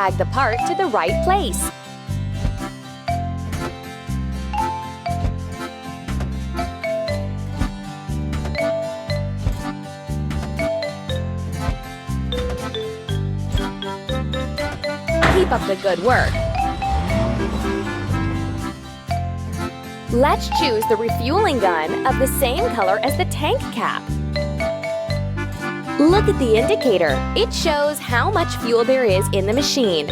drag the part to the right place. Keep up the good work. Let's choose the refueling gun of the same color as the tank cap. Look at the indicator. It shows how much fuel there is in the machine.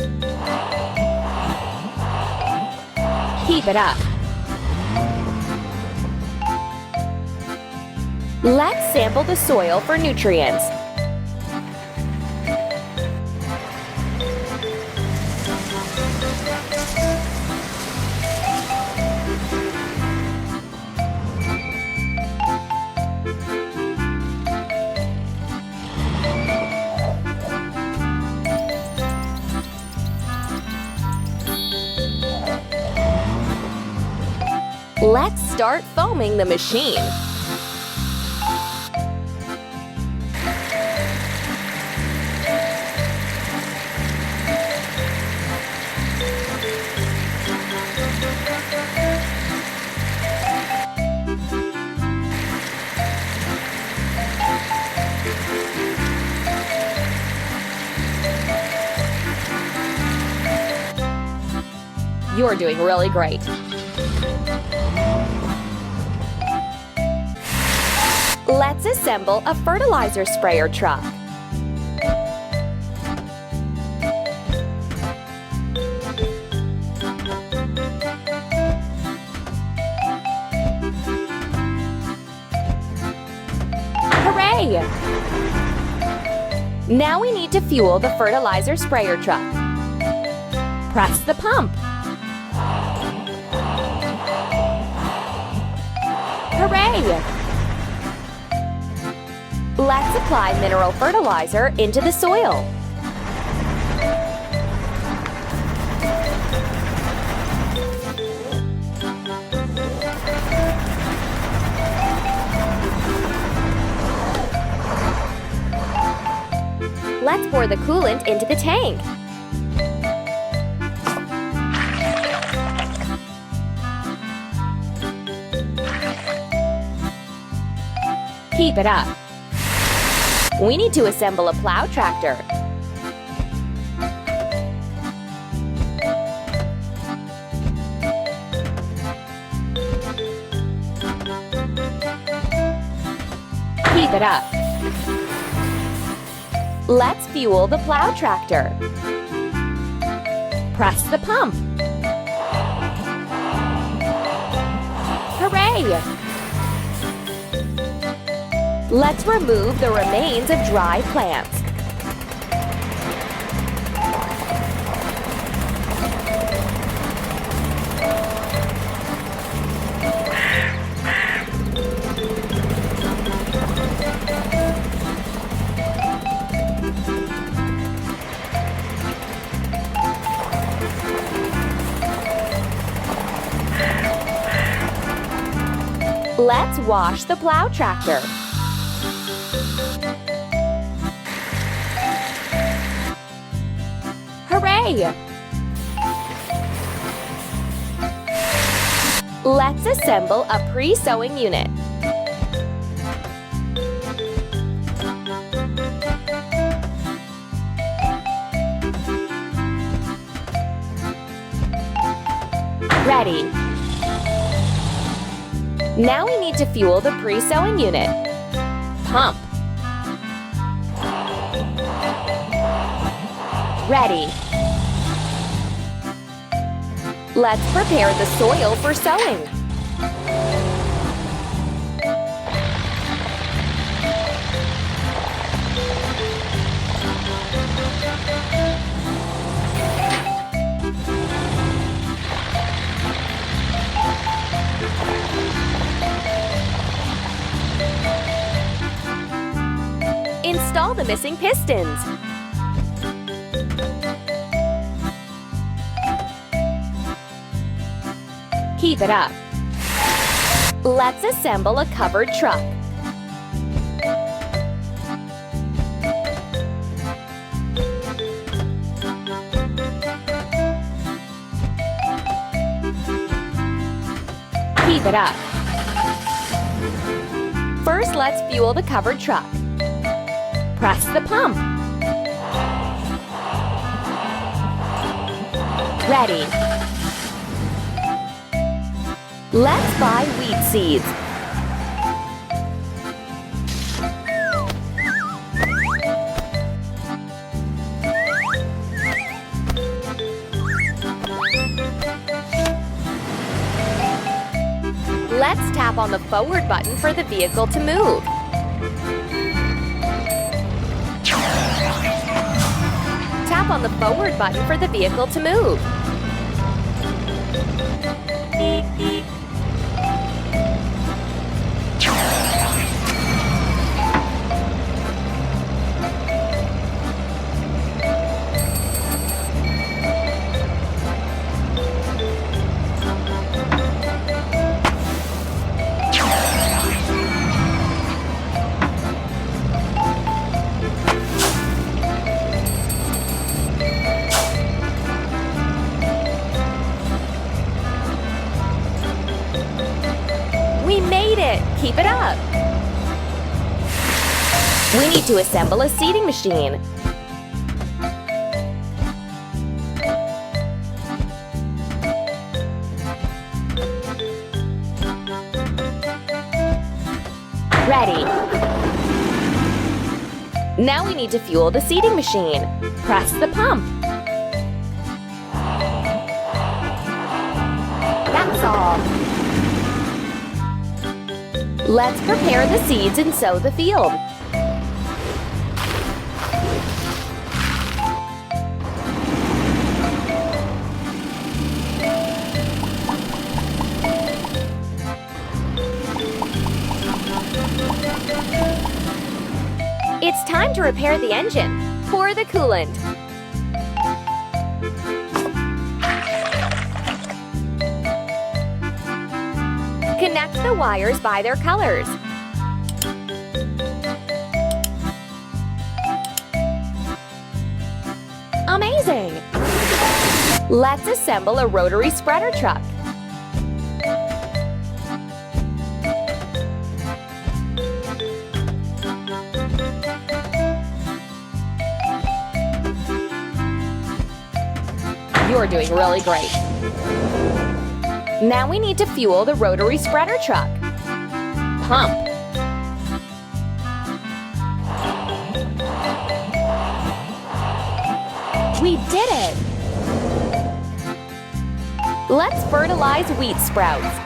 Keep it up. Let's sample the soil for nutrients. Let's start foaming the machine. You're doing really great. Let's assemble a fertilizer sprayer truck. Hooray! Now we need to fuel the fertilizer sprayer truck. Press the pump. Hooray! Let's apply mineral fertilizer into the soil. Let's pour the coolant into the tank. Keep it up. We need to assemble a plow tractor. Keep it up. Let's fuel the plow tractor. Press the pump. Hooray! Let's remove the remains of dry plants. Let's wash the plow tractor. Hooray! Let's assemble a pre-sowing unit. Ready. Now we need to fuel the pre-sowing unit. Pump. Ready. Let's prepare the soil for sowing. Install the missing pistons. Keep it up. Let's assemble a covered truck. Keep it up. First, let's fuel the covered truck. Press the pump. Ready. Let's buy wheat seeds. Let's tap on the forward button for the vehicle to move. Tap on the forward button for the vehicle to move. We made it! Keep it up! We need to assemble a seeding machine. Ready. Now we need to fuel the seeding machine. Press the pump. That's all. Let's prepare the seeds and sow the field. It's time to repair the engine. Pour the coolant. Connect the wires by their colors. Amazing! Let's assemble a rotary spreader truck. You're doing really great. Now we need to fuel the rotary spreader truck. Pump. We did it! Let's fertilize wheat sprouts.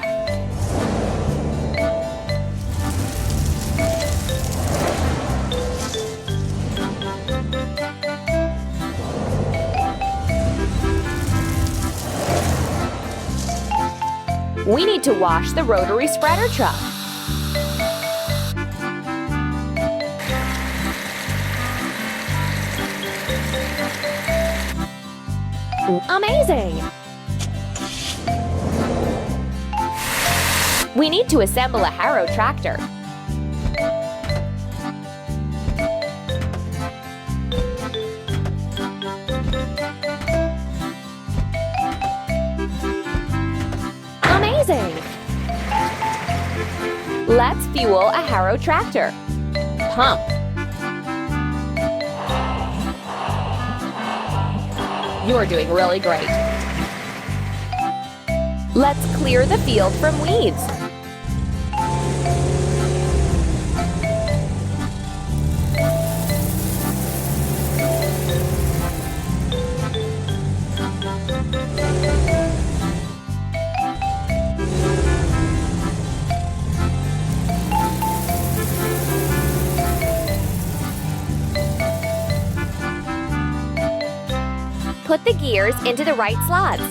We need to wash the rotary spreader truck. Amazing! We need to assemble a harrow tractor. Amazing! Let's fuel a harrow tractor. Pump. You're doing really great. Let's clear the field from weeds. Put the gears into the right slots.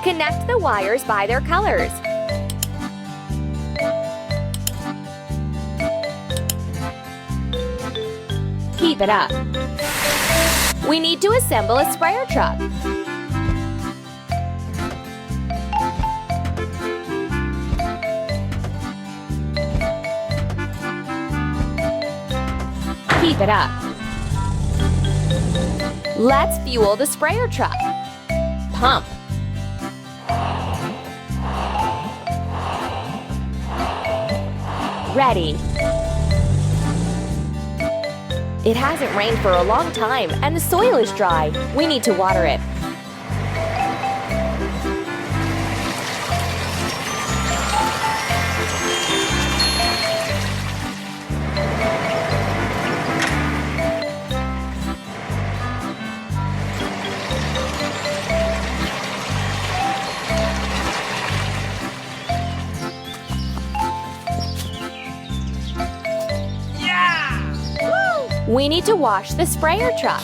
Connect the wires by their colors. Keep it up. We need to assemble a sprayer truck. Keep it up. Let's fuel the sprayer truck. Pump. Ready. It hasn't rained for a long time and the soil is dry. We need to water it. We need to wash the sprayer truck.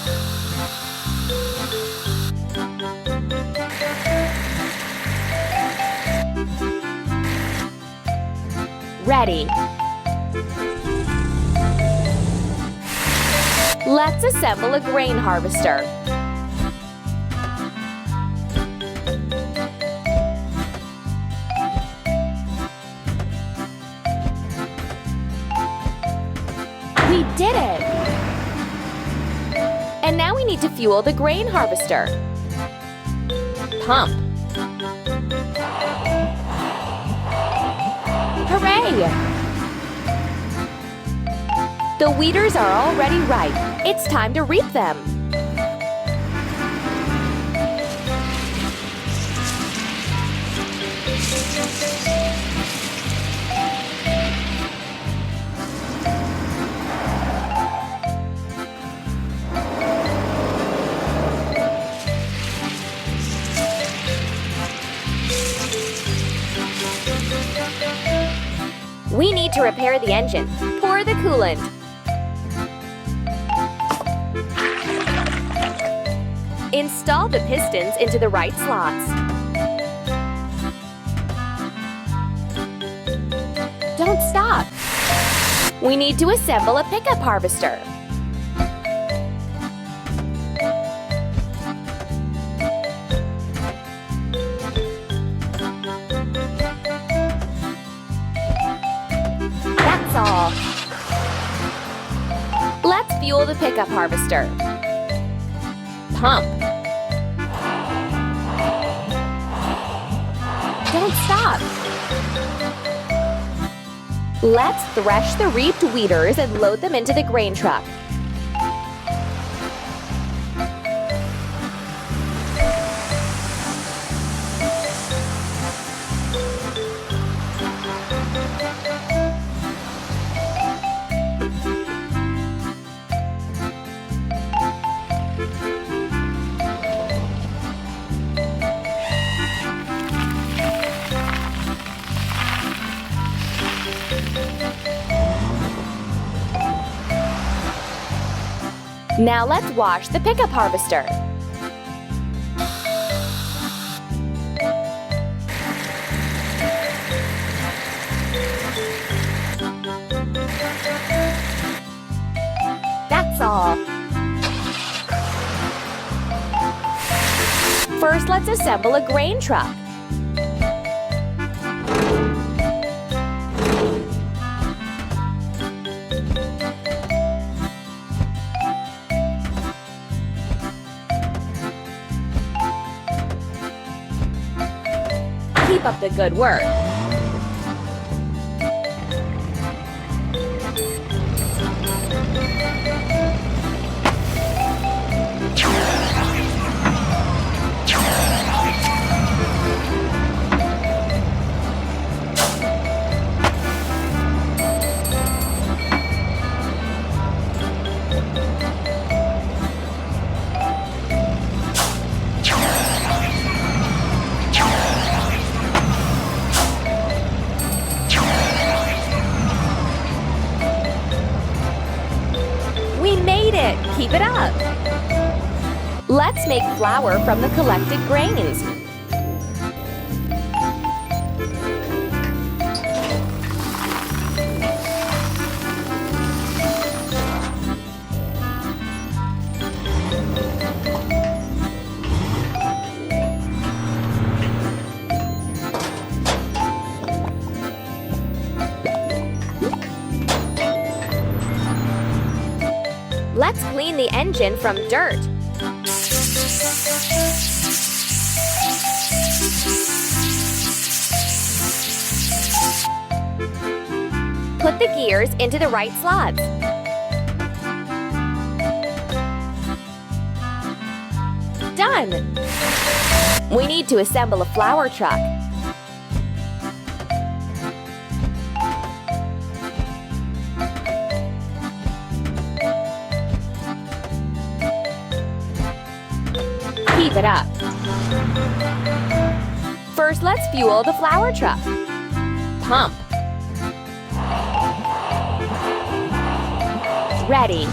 Ready. Let's assemble a grain harvester. We did it! And now we need to fuel the grain harvester. Pump. Hooray! The weeders are already ripe. It's time to reap them. We need to repair the engine. Pour the coolant. Install the pistons into the right slots. Don't stop. We need to assemble a pickup harvester. All. Let's fuel the pickup harvester. Pump. Don't stop. Let's thresh the reaped weeders and load them into the grain truck. Now let's wash the pickup harvester. That's all. First, let's assemble a grain truck. Keep up the good work. Keep it up. Let's make flour from the collected grains. Let's clean the engine from dirt. Put the gears into the right slots. Done! We need to assemble a flour truck. Keep it up. First, let's fuel the flour truck. Pump. Ready.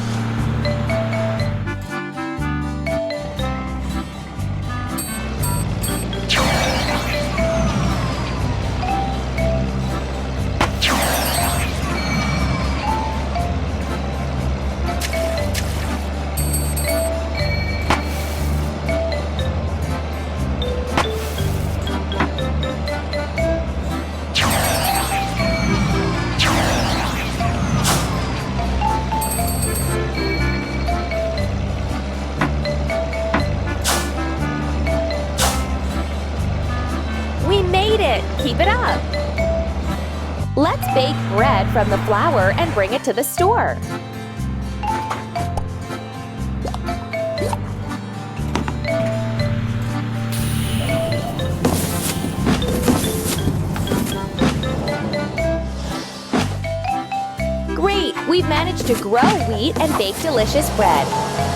We made it! Keep it up! Let's bake bread from the flour and bring it to the store. Great! We've managed to grow wheat and bake delicious bread.